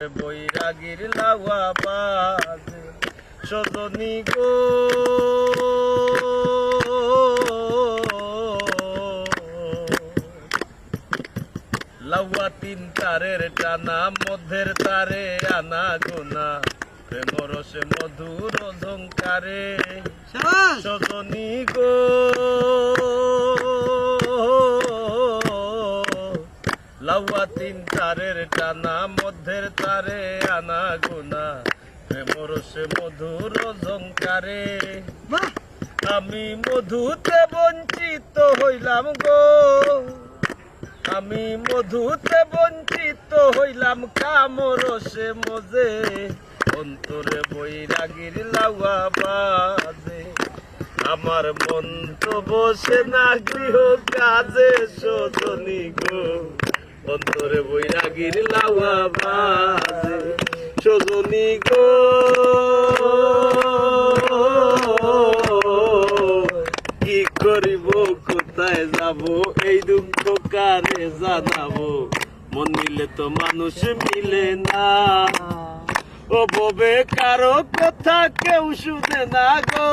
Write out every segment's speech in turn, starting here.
বৈরাগীর লাউয়া বাজে সজনী গো লাউয়া তিন তারের টানা মধ্যের তারে আনা গোনা প্রেম রসে মধুর ঝংকারে সজনী গো লাউয়া তিন তারের টানা মধ্যের তারে আনা গোনা প্রেম রসে মধুর ঝংকারে আমি মধুতে বঞ্চিত হইলাম গো আমি মধুতে বঞ্চিত হইলাম কাম রসে মজে অন্তরে বৈরাগীর লাউয়া বাজে আমার মন তো বসে না গৃহ কাজে সজনী গো অন্তরে বৈরাগীর লাউয়া বাজে সজনী গো কি করিব কোথায় যাব এই দুঃখ কারে জানাবো মন মিলে তো মানুষ মিলে না ও ববে কারো কথা কেউ শুনে না গো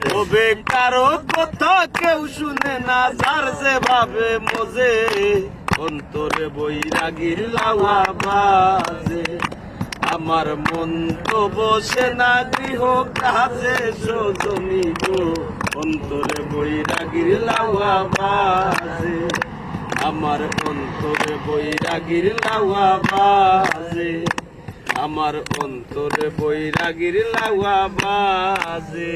ববে কারো কথা কেউ শুনে না যার যে ভাবে মজে অন্তরে বৈরাগীর লাউয়া বাজে আমার মন তো বসে না গৃহ কাজে সজনী গো অন্তরে বৈরাগীর লাউয়া বাজে আমার অন্তরে বৈরাগীর লাউয়া বাজে আমার অন্তরে বৈরাগীর লাউয়া বাজে।